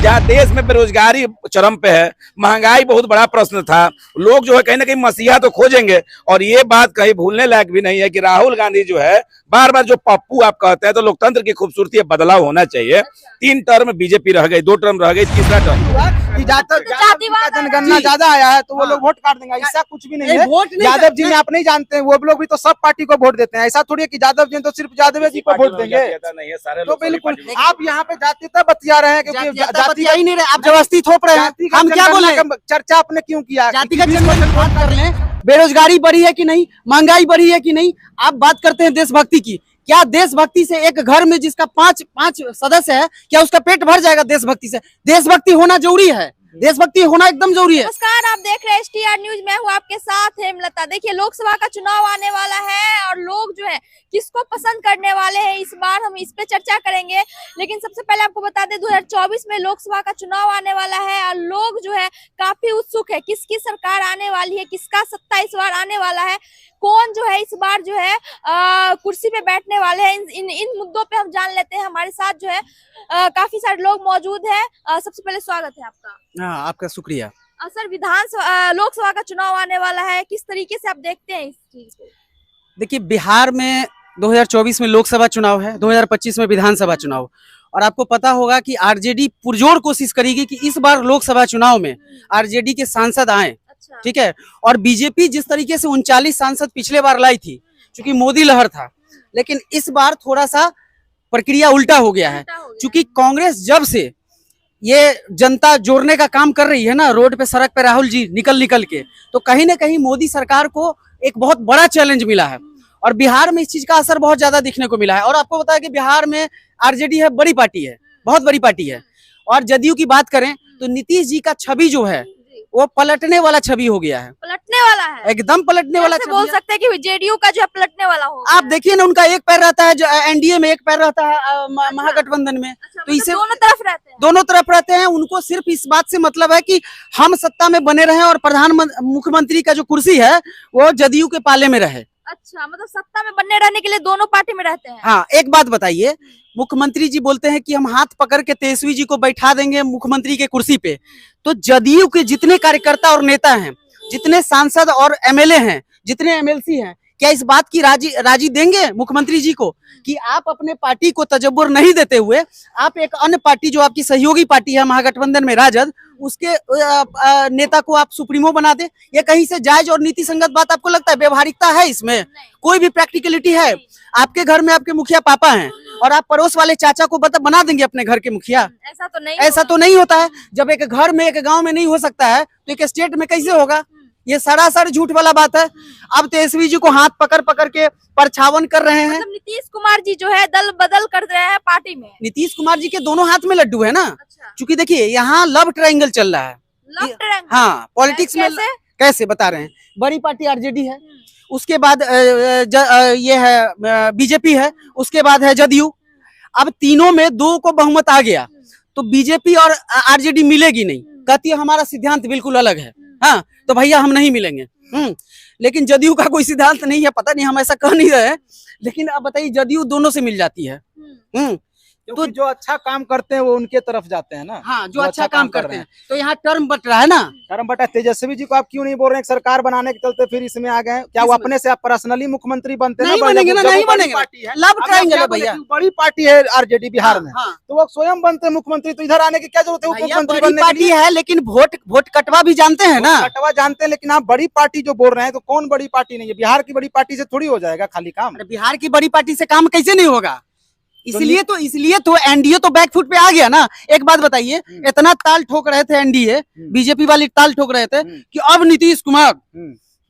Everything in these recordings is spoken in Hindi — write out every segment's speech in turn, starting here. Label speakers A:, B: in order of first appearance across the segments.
A: जहाँ देश में बेरोजगारी चरम पे है, महंगाई बहुत बड़ा प्रश्न था, लोग जो है कहीं ना कहीं मसीहा तो खोजेंगे। और ये बात कहीं भूलने लायक भी नहीं है कि राहुल गांधी जो है बार बार जो पप्पू आप कहते हैं, तो लोकतंत्र की खूबसूरती बदलाव होना चाहिए। 3 टर्म बीजेपी रह गई, 2 टर्म रह गई, तीसरा टर्म
B: जनगणना ज्यादा आया है तो वो लोग वोट काट देंगे, ऐसा कुछ भी नहीं है। यादव जी ने आप नहीं जानते हैं, वो लोग भी तो सब पार्टी को वोट देते हैं। ऐसा थोड़ी है कि यादव जी तो सिर्फ यादव जी को वोट देंगे। तो बिल्कुल आप यहाँ पे जातीयता बतिया रहे हैं, क्योंकि जाति ही नहीं रहे, आप जबरदस्ती थोप रहे हैं। हम क्या बोले, चर्चा आपने क्यों किया?
C: जातिगत बात कर लें, बेरोजगारी बढ़ी है कि नहीं, महंगाई बढ़ी है कि नहीं। आप बात करते हैं देशभक्ति की, क्या देशभक्ति से एक घर में जिसका पांच सदस्य है, क्या उसका पेट भर जाएगा देशभक्ति से? देशभक्ति होना जरूरी है, देशभक्ति होना एकदम जरूरी है।
D: नमस्कार, आप देख रहे हैं STR न्यूज, मैं हूँ आपके साथ हेमलता। देखिए, लोकसभा का चुनाव आने वाला है और लोग जो है किसको पसंद करने वाले हैं, इस बार हम इस पे चर्चा करेंगे। लेकिन सबसे पहले आपको बता दें, 2024 में लोकसभा का चुनाव आने वाला है और लोग जो है काफी उत्सुक है किसकी सरकार आने वाली है, किसका सत्ता इस बार आने वाला है, कौन जो है इस बार जो है कुर्सी पे बैठने वाले हैं। इन मुद्दों पे हम जान लेते हैं। हमारे साथ जो है काफी सारे लोग मौजूद हैं। सबसे पहले स्वागत है आपका।
C: हाँ, आपका शुक्रिया।
D: सर, लोकसभा का चुनाव आने वाला है, किस तरीके से आप देखते हैं इस चीज को?
C: देखिए, बिहार में 2024 में लोकसभा चुनाव है, 2025 में विधानसभा चुनाव, और आपको पता होगा कि आरजेडी पुरजोर कोशिश करेगी कि इस बार लोकसभा चुनाव में आरजेडी के सांसद आए। ठीक है, और बीजेपी जिस तरीके से 39 सांसद पिछले बार लाई थी, क्योंकि मोदी लहर था, लेकिन इस बार थोड़ा सा प्रक्रिया उल्टा हो गया है। क्योंकि कांग्रेस जब से ये जनता जोड़ने का काम कर रही है ना, रोड पे सड़क पे राहुल जी निकल के, तो कहीं ना कहीं मोदी सरकार को एक बहुत बड़ा चैलेंज मिला है और बिहार में इस चीज का असर बहुत ज्यादा दिखने को मिला है। और आपको बताया कि बिहार में आरजेडी है, बड़ी पार्टी है, बहुत बड़ी पार्टी है। और जदयू की बात करें तो नीतीश जी का छवि जो है वो पलटने वाला छवि हो गया है।
D: पलटने वाला है,
C: एकदम पलटने वाला छवि।
D: बोल सकते हैं कि जेडीयू का जो है पलटने वाला हो।
C: आप देखिए ना, उनका एक पैर रहता है जो एनडीए में, एक पैर रहता है महागठबंधन में। तो इसे
D: दोनों तरफ रहते हैं,
C: दोनों तरफ रहते हैं। उनको सिर्फ इस बात से मतलब है कि हम सत्ता में बने रहें और मुख्यमंत्री का जो कुर्सी है वो जदयू के पाले में रहे।
D: अच्छा, मतलब सत्ता में बनने रहने के लिए दोनों पार्टी में रहते हैं।
C: हाँ, एक बात बताइए, मुख्यमंत्री जी बोलते हैं कि हम हाथ पकड़ के तेजस्वी जी को बैठा देंगे मुख्यमंत्री के कुर्सी पे, तो जदयू के जितने कार्यकर्ता और नेता हैं, जितने सांसद और एमएलए हैं, जितने एमएलसी हैं, क्या इस बात की राजी देंगे मुख्यमंत्री जी को कि आप अपने पार्टी को तजब्बुर नहीं देते हुए आप एक अन्य पार्टी जो आपकी सहयोगी पार्टी है महागठबंधन में राजद, उसके नेता को आप सुप्रीमो बना दे? ये कहीं से जायज और नीति संगत बात आपको लगता है? व्यवहारिकता है इसमें? कोई भी प्रैक्टिकलिटी है? आपके घर में आपके मुखिया पापा हैं और आप पड़ोस वाले चाचा को बना देंगे अपने घर के मुखिया? ऐसा तो नहीं होता है। जब एक घर में, एक गांव में नहीं हो सकता है तो एक स्टेट में कैसे होगा? ये सरासर झूठ वाला बात है। अब तेजस्वी जी को हाथ पकड़ के परछावन कर रहे हैं।
D: मतलब नीतीश कुमार जी जो है दल बदल कर रहे हैं पार्टी में।
C: नीतीश कुमार जी के दोनों हाथ में लड्डू है ना।
D: अच्छा।
C: क्योंकि देखिए, यहाँ लव ट्रायंगल चल रहा है।
D: Love triangle?
C: हाँ, पॉलिटिक्स में कैसे बता रहे हैं। बड़ी पार्टी आरजेडी है, उसके बाद ये है बीजेपी है, उसके बाद है जदयू। अब तीनों में 2 को बहुमत आ गया तो बीजेपी और आरजेडी मिलेगी नहीं। कहती है हमारा सिद्धांत बिल्कुल अलग है। हाँ, तो भैया हम नहीं मिलेंगे। लेकिन जदयू का कोई सिद्धांत नहीं है, पता नहीं, हम ऐसा कह नहीं रहे। लेकिन अब बताइए, जदयू दोनों से मिल जाती है।
B: तो जो अच्छा काम करते हैं वो उनके तरफ जाते हैं ना।
C: हाँ, जो अच्छा काम करते हैं। तो यहाँ टर्म बट रहा है ना,
B: टर्म बटा। तेजस्वी जी को आप क्यों नहीं बोल रहे हैं सरकार बनाने के चलते फिर इसमें आ गए? क्या वो अपने से आप पर्सनली मुख्यमंत्री बनते?
C: नहीं बनेंगे ना, नहीं बनेंगे। लव ट्रायंगल भैया,
B: बड़ी पार्टी है आरजेडी बिहार में, तो वो स्वयं बनते मुख्यमंत्री, तो इधर आने की क्या जरूरत है मुख्यमंत्री बनने की?
C: पार्टी है, लेकिन वोट कटवा भी जानते हैं ना।
B: कटवा जानते हैं, लेकिन आप बड़ी पार्टी जो बोल रहे हैं तो कौन बड़ी पार्टी नहीं है? बिहार की बड़ी पार्टी से थोड़ी हो जाएगा खाली काम।
C: बिहार की बड़ी पार्टी से काम कैसे नहीं होगा? इसलिए तो एनडीए तो बैकफुट पे आ गया ना। एक बात बताइए, इतना ताल ठोक रहे थे एनडीए, बीजेपी वाले ताल ठोक रहे थे कि अब नीतीश कुमार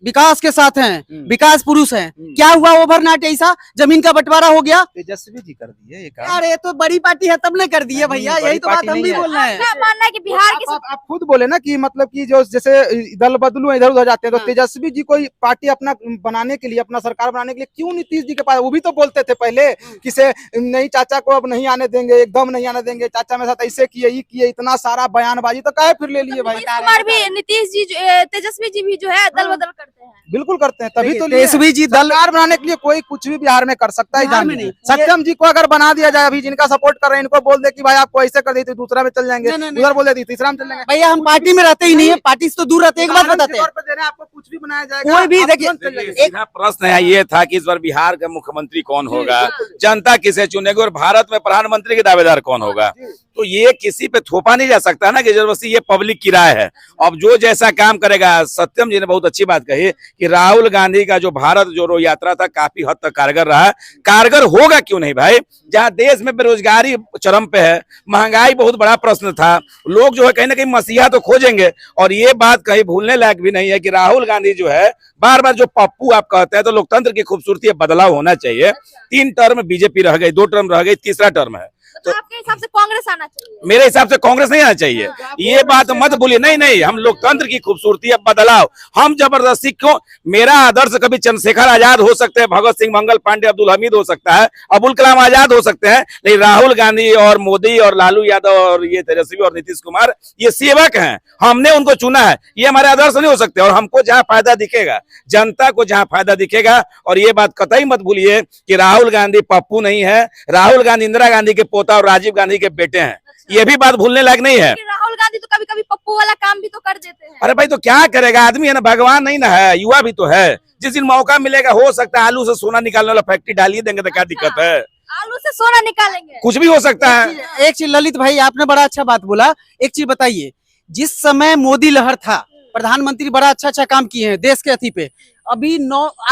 C: विकास के साथ हैं, विकास पुरुष हैं। क्या हुआ? ओवरनाइट ऐसा जमीन का बंटवारा हो गया।
B: तेजस्वी जी कर दिए।
C: अरे तो बड़ी पार्टी है तब ने कर दिए भैया, यही तो बात हम भी बोल रहे हैं।
D: मानना है कि बिहार के
B: आप खुद बोले ना कि मतलब कि जो जैसे दल बदलू इधर उधर जाते हैं, तो तेजस्वी जी कोई पार्टी अपना बनाने के लिए, अपना सरकार बनाने के लिए क्यों नीतीश जी के पास? वो भी तो बोलते थे पहले कि से नहीं, चाचा को अब नहीं आने देंगे, एकदम नहीं आने देंगे, चाचा मेरे साथ ऐसे किए, ये किए, इतना सारा बयानबाजी, तो काहे फिर ले लिए भाई?
D: नीतीश कुमार भी, नीतीश जी, तेजस्वी जी भी जो है दल बदल कर करते हैं?
B: बिल्कुल करते हैं, तभी तो
C: तेजस्वी जी दल
B: सरकार बनाने के लिए कोई कुछ भी बिहार में कर सकता है,
C: बिहार में
B: जानिए।
C: नहीं।
B: सत्यम जी को अगर बना दिया जाए, अभी जिनका सपोर्ट कर रहे हैं इनको बोल दे कि भाई आपको ऐसे कर देती, दूसरा में चल जाएंगे, उधर बोल देती तीसरा में चल जाएंगे।
C: भैया हम पार्टी में रहते ही नहीं है, पार्टी से तो दूर रहते हैं। एक बात बताते हैं,
B: आपको कुछ भी बनाया जाएगा,
C: कोई भी
B: आप
C: देखिए,
B: तुरंत चल जाएंगे।
A: सीधा प्रश्न है ये था कि इस बार बिहार का मुख्यमंत्री कौन होगा, जनता किसे चुनेगी और भारत में प्रधानमंत्री के दावेदार कौन होगा। तो ये किसी पे थोपा नहीं जा सकता ना कि जबरदस्ती, ये पब्लिक की राय है। अब जो जैसा काम करेगा, सत्यम जी ने बहुत अच्छी बात कही कि राहुल गांधी का जो भारत जोड़ो यात्रा था काफी हद तक कारगर रहा। कारगर होगा क्यों नहीं भाई, जहां देश में बेरोजगारी चरम पे है, महंगाई बहुत बड़ा प्रश्न था, लोग जो है कहीं ना कहीं मसीहा तो खोजेंगे। और ये बात कहीं भूलने लायक भी नहीं है कि राहुल गांधी जो है बार बार जो पप्पू आप कहते हैं, तो लोकतंत्र की खूबसूरती बदलाव होना चाहिए। 3 टर्म बीजेपी रह गई, 2 टर्म रह गई, तीसरा टर्म है।
D: तो आपके हिसाब से कांग्रेस आना चाहिए?
A: मेरे हिसाब से कांग्रेस नहीं आना चाहिए, ये बात मत भूलिए। नहीं, हम लोकतंत्र की खूबसूरती है बदलाव, हम जबरदस्ती क्यों। मेरा आदर्श कभी चंद्रशेखर आजाद हो सकते हैं, भगत सिंह, मंगल पांडे, अब्दुल हमीद हो सकता है, अबुल कलाम आजाद हो सकते हैं, लेकिन राहुल गांधी और मोदी और लालू यादव और ये तेजस्वी और नीतीश कुमार ये सेवक हैं, हमने उनको चुना है, ये हमारे आदर्श नहीं हो सकते। और हमको जहां फायदा दिखेगा, जनता को जहां फायदा दिखेगा, और ये बात कतई मत भूलिए कि राहुल गांधी पप्पू नहीं है, राहुल गांधी इंदिरा गांधी के पोता और राजीव गांधी के बेटे हैं, ये भी बात भूलने लायक नहीं है।
D: राहुल गांधी तो कभी कभी पप्पू वाला काम भी तो कर देते हैं।
A: अरे भाई तो क्या करेगा आदमी, है ना, भगवान नहीं ना है, युवा भी तो है। जिस दिन मौका मिलेगा, हो सकता है आलू से सोना निकालने वाला फैक्ट्री डालिए देंगे तो क्या दिक्कत है,
D: आलू से सोना निकालेंगे,
A: कुछ भी हो सकता है।
C: एक चीज ललित भाई आपने बड़ा अच्छा बात बोला, एक चीज बताइए, जिस समय मोदी लहर था, प्रधानमंत्री बड़ा अच्छा काम किए हैं देश के अथी पे, अभी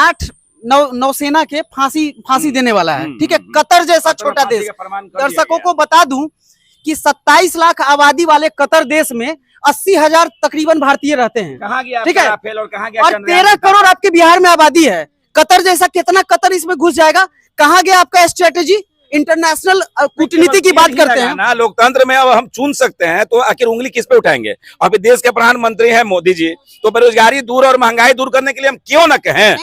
C: 8 नौसेना के फांसी देने वाला है, ठीक है, कतर जैसा छोटा देश। दर्शकों को बता दूं कि 27 लाख आबादी वाले कतर देश में 80,000 तकरीबन भारतीय रहते हैं,
A: कहाँ गया,
C: ठीक है,
A: और कहाँ गया,
C: और 13 करोड़ आपके बिहार में आबादी है। कतर जैसा कितना कतर इसमें घुस जाएगा, कहाँ गया आपका स्ट्रेटेजी? इंटरनेशनल कूटनीति की बात करते हैं
A: ना, लोकतंत्र में अब हम चुन सकते हैं, तो आखिर उंगली किस पे उठाएंगे। अभी देश के प्रधानमंत्री हैं मोदी जी, तो बेरोजगारी दूर और महंगाई दूर करने के लिए हम क्यों ना कहें।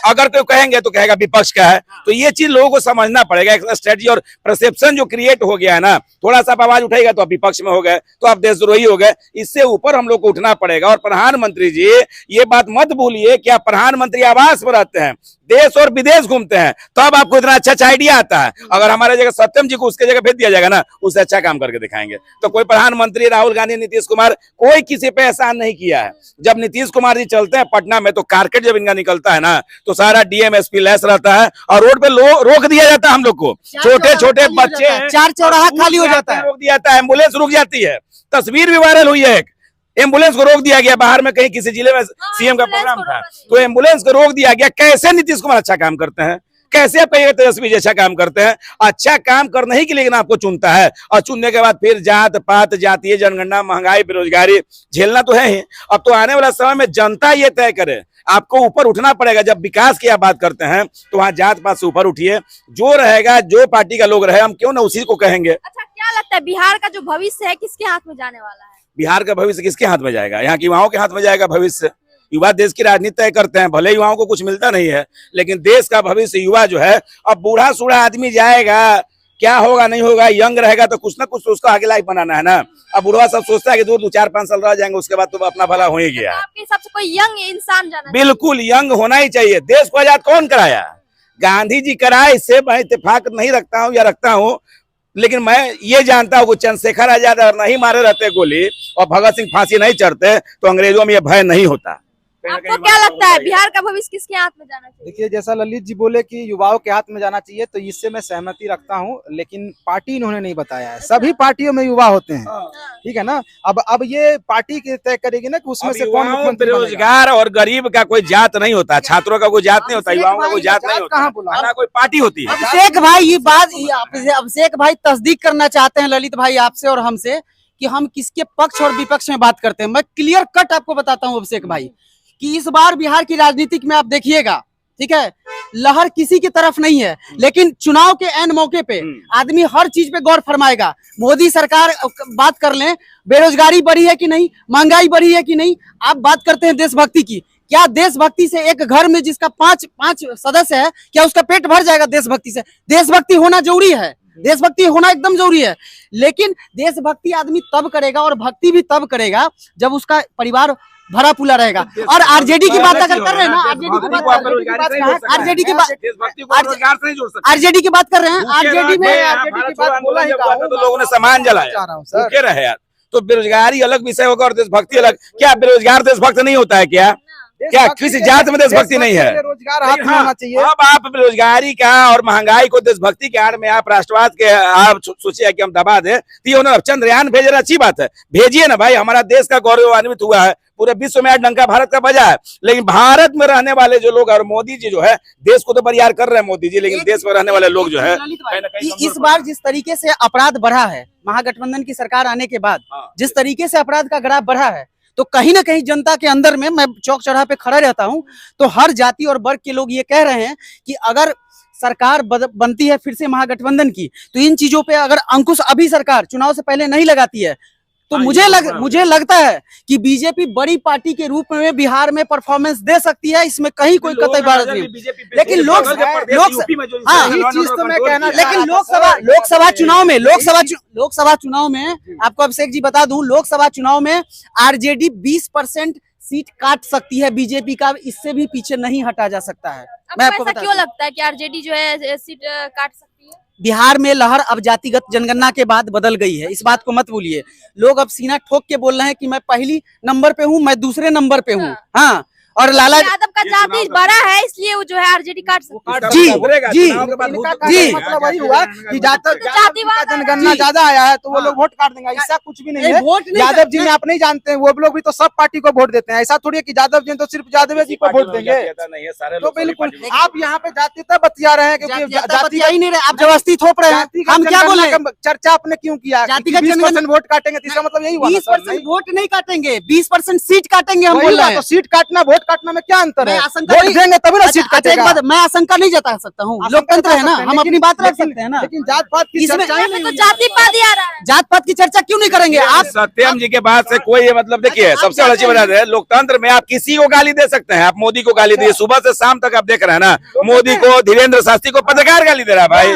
A: अगर कोई कहेंगे तो कहेगा विपक्ष का है, तो ये चीज लोगों को समझना पड़ेगा। एक स्ट्रेटजी और परसेप्शन जो क्रिएट हो गया है ना, थोड़ा सा आवाज उठाएगा तो आप विपक्ष में हो गए, तो आप देशद्रोही हो गए। इससे ऊपर हम लोग को उठना पड़ेगा। और प्रधानमंत्री जी ये बात मत भूलिए कि आप प्रधानमंत्री आवास में रहते हैं, देश और विदेश घूमते हैं, तब आपको इतना अच्छा आइडिया आता है। अगर हमारे जगह सत्यम जी को उसके जगह भेज दिया जाएगा ना, उससे अच्छा काम करके दिखाएंगे। तो कोई प्रधानमंत्री राहुल गांधी, नीतीश कुमार, कोई किसी पे एहसान नहीं किया है। जब नीतीश कुमार जी चलते हैं पटना में, तो कारकेट जब इनका निकलता है ना, तो सारा डीएम एसपी लेस रहता है और रोड पे रोक दिया जाता है। हम लोग को छोटे छोटे बच्चे,
C: 4 चौराहा खाली हो जाता है,
A: रोक दिया जाता है, एम्बुलेंस रुक जाती है। तस्वीर भी वायरल हुई है, एम्बुलेंस को रोक दिया गया बाहर में, कहीं किसी जिले में सीएम का प्रोग्राम था, तो एम्बुलेंस को रोक दिया गया। कैसे नीतीश कुमार अच्छा काम करते हैं, कैसे आप कहिए तेजस्वी जी अच्छा काम करते हैं। अच्छा काम करने ही के लिए आपको चुनता है, और चुनने के बाद फिर जात पात, जातीय जनगणना, महंगाई, बेरोजगारी झेलना तो है ही। अब तो आने वाला समय में जनता ये तय करे, आपको ऊपर उठना पड़ेगा। जब विकास की आप बात करते हैं तो वहां जात पात से ऊपर उठिए, जो रहेगा, जो पार्टी का लोग रहे, हम क्यों ना उसी को कहेंगे।
D: अच्छा, क्या लगता है बिहार का जो भविष्य है किसके हाथ में जाने वाला है?
A: बिहार का भविष्य किसके हाथ में जाएगा? यहाँ के युवाओं के हाथ में जाएगा भविष्य। युवा देश की राजनीति तय करते हैं, भले युवाओं को कुछ मिलता नहीं है, लेकिन देश का भविष्य युवा जो है। अब बूढ़ा सूढ़ा आदमी जाएगा, क्या होगा नहीं होगा, यंग रहेगा तो कुछ ना कुछ तो उसको आगे लाइफ बनाना है ना। अब बुढ़वा सब सोचता है कि 2-4-5 साल रह जाएंगे, उसके बाद तो अपना भला हो ही गया।
D: आपके हिसाब से कोई यंग इंसान जाना?
A: बिल्कुल यंग होना ही चाहिए। देश को आजाद कौन कराया? गांधी जी कराए, इससे मैं इत्तेफाक नहीं रखता हूँ या रखता हूँ, लेकिन मैं ये जानता हूँ कि चंद्रशेखर आजाद अगर नहीं मारे रहते गोली और भगत सिंह फांसी नहीं चढ़ते, तो अंग्रेजों में यह भय नहीं होता।
D: आपको क्या लगता है बिहार का भविष्य किसके हाथ में जाना चाहिए?
B: देखिए, जैसा ललित जी बोले कि युवाओं के हाथ में जाना चाहिए, तो इससे मैं सहमति रखता हूं, लेकिन पार्टी इन्होंने नहीं बताया है। सभी पार्टियों में युवा होते हैं, ठीक है ना। अब ये पार्टी तय करेगी ना कि उसमें से कौन मुख्यमंत्री बनेगा।
A: बेरोजगार और गरीब का कोई जात नहीं होता, छात्रों का कोई जात नहीं होता, युवाओं का कोई जात नहीं होता,
B: कहाँ बोला?
A: ना कोई पार्टी होती है।
C: अभिषेक भाई ये बात, अभिषेक भाई तस्दीक करना चाहते हैं ललित भाई आपसे और हमसे कि हम किसके पक्ष और विपक्ष में बात करते हैं। मैं क्लियर कट आपको बताता हूँ अभिषेक भाई कि इस बार बिहार की राजनीतिक में आप देखिएगा, ठीक है, लहर किसी की तरफ नहीं है, लेकिन चुनाव के एन मौके पे आदमी हर चीज पे गौर फरमाएगा। मोदी सरकार बात कर लें, बेरोजगारी बढ़ी है कि नहीं, महंगाई बढ़ी है कि नहीं। आप बात करते हैं देशभक्ति की, क्या देशभक्ति से एक घर में जिसका 5 सदस्य है, क्या उसका पेट भर जाएगा देशभक्ति से? देशभक्ति होना जरूरी है, देशभक्ति होना एकदम जरूरी है, लेकिन देशभक्ति आदमी तब करेगा और भक्ति भी तब करेगा जब उसका परिवार भरा पूरा रहेगा। और आरजेडी की बात अगर कर रहे हैं ना, आरजेडी की बात आरजेडी की बात आरजेडी की बात कर रहे हैं, आरजेडी में
A: तो लोगों ने सामान जलाया, भूखे रहे यार। तो बेरोजगारी अलग विषय होगा और देशभक्ति अलग। क्या बेरोजगार देशभक्त नहीं होता है क्या? क्या किसी जात में देशभक्ति नहीं है?
B: रोजगार हाथ में होना चाहिए।
A: अब आप बेरोजगारी का और महंगाई को देशभक्ति के आड़ में आप राष्ट्रवाद के आप सोचिए कि हम दबा दे, तो उन्होंने चंद्रयान भेज रहे, अच्छी बात है, भेजिए ना भाई। हमारा देश का गौरवान्वित हुआ है, पूरे विश्व में आज डंका भारत का बजा है। लेकिन भारत में रहने वाले जो लोग, और मोदी जी जो है देश को तो बरियार कर रहे हैं मोदी जी, लेकिन देश में रहने वाले लोग जो है
C: इस बार जिस तरीके से अपराध बढ़ा है महागठबंधन की सरकार आने के बाद, जिस तरीके से अपराध का ग्राफ बढ़ा है, तो कहीं ना कहीं जनता के अंदर में, मैं चौक चौराहे पे खड़ा रहता हूं, तो हर जाति और वर्ग के लोग ये कह रहे हैं कि अगर सरकार बनती है फिर से महागठबंधन की, तो इन चीजों पे अगर अंकुश अभी सरकार चुनाव से पहले नहीं लगाती है, तो मुझे लगता है कि बीजेपी बड़ी पार्टी के रूप में बिहार में परफॉर्मेंस दे सकती है, इसमें कहीं कोई कतई बात नहीं। लेकिन लोकसभा चुनाव में आपको अभिषेक जी बता दूं, लोकसभा चुनाव में आरजेडी 20% सीट काट सकती है बीजेपी का, इससे भी पीछे नहीं हटा जा सकता है। मैं आपको
D: ऐसा क्यों लगता है कि आरजेडी जो है सीट काट सकती है?
C: बिहार में लहर अब जातिगत जनगणना के बाद बदल गई है, इस बात को मत भूलिए। लोग अब सीना ठोक के बोल रहे हैं कि मैं पहली नंबर पे हूँ, मैं दूसरे नंबर पे हूँ। हाँ, और लाला
D: यादव का जाति बड़ा है, इसलिए वो जो है आरजेडी काट सकती है।
C: जी
B: मतलब वही हुआ कि जातिवाद जनगणना ज्यादा आया है तो वो लोग वोट काट देंगे, ऐसा कुछ भी नहीं है। यादव जी में आप नहीं जानते हैं, वो लोग भी तो सब पार्टी को वोट देते हैं। ऐसा थोड़ी है कि यादव जी तो सिर्फ यादव जी को वोट देंगे। तो बिल्कुल आप यहाँ पे जातीयता बतिया रहे हैं, क्योंकि
C: जाति ही नहीं रहे, आप जबरदस्ती थोप रहे हैं। हम क्या बोले,
B: चर्चा आपने क्यों किया?
C: जातिगत
B: 20% वोट काटेंगे, इसका मतलब यही हुआ।
C: 20% वोट नहीं काटेंगे, 20% सीट काटेंगे। हम बोल रहे हैं
B: सीट काटना वोट काटना में क्या अंतर है?
C: वोट
B: देंगे तभी ना सीट काटेगा।
C: मैं आशंका नहीं जता सकता हूँ, लोकतंत्र है ना, हम अपनी बात रख सकते हैं ना।
B: लेकिन जात पात की चर्चा ही नहीं,
D: तो जातिवाद ही आ रहा है।
C: जात पात की चर्चा क्यों नहीं करेंगे आप?
A: सत्यम जी के बाद से कोई मतलब देखिए, सबसे बड़ी बात है लोकतंत्र में आप किसी को गाली दे सकते हैं। आप मोदी को गाली दिए, सुबह से शाम तक आप देख रहे हैं ना, मोदी को, धीरेन्द्र शास्त्री को पत्रकार गाली दे रहा है भाई।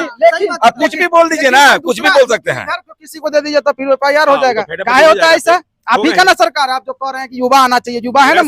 A: आप कुछ भी बोल दीजिए ना, कुछ भी बोल सकते हैं।
B: किसी को दे दीजिए तो फिर FIR हो जाएगा। क्या होता है ऐसा? आप ही का ना सरकार, आप जो कह रहे हैं कि युवा आना चाहिए, युवा है ना, उप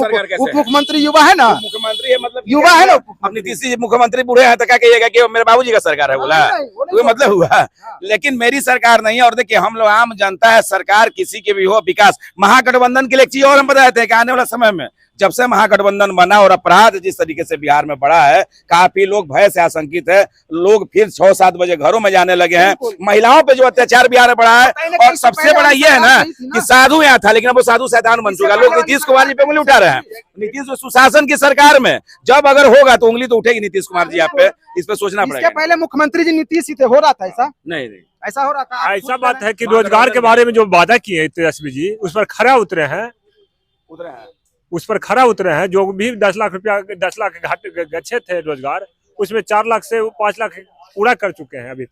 B: मुख्यमंत्री युवा है ना,
A: मुख्यमंत्री है मतलब
B: युवा है ना।
A: अब नीतीश जी मुख्यमंत्री बूढ़े हैं तो क्या कहिएगा कि मेरे बाबूजी का सरकार है, बोला वो मतलब हुआ। लेकिन मेरी सरकार नहीं है। और देखिए हम लोग आम जनता है, सरकार किसी के भी हो, विकास महागठबंधन के लिए एक चीज और हम बताते हैं कि आने वाला समय में जब से महागठबंधन बना और अपराध जिस तरीके से बिहार में बढ़ा है, काफी लोग भय से आशंकित है। लोग फिर 6-7 बजे घरों में जाने लगे हैं। महिलाओं पे जो अत्याचार बिहार में बढ़ा है, और सबसे बड़ा ये है ना कि साधु यहाँ था लेकिन अब वो साधु शैतान बन चुका। लोग नीतीश कुमार जी पे उंगली उठा रहे हैं। नीतीश सुशासन की सरकार में जब अगर होगा तो उंगली तो उठेगी नीतीश कुमार जी आप पे, इस पे सोचना पड़ेगा।
B: इसके पहले मुख्यमंत्री जी नीतीश ही थे, हो रहा था ऐसा?
A: नहीं
B: ऐसा हो रहा था।
E: ऐसा बात है कि रोजगार के बारे में जो वादा किए तेजस्वी जी, उस पर खरा उतरे हैं, जो भी 10 लाख रुपया 10 लाख गच्छे थे रोजगार, उसमें 4 लाख से 5 लाख पूरा कर चुके हैं अभी तक।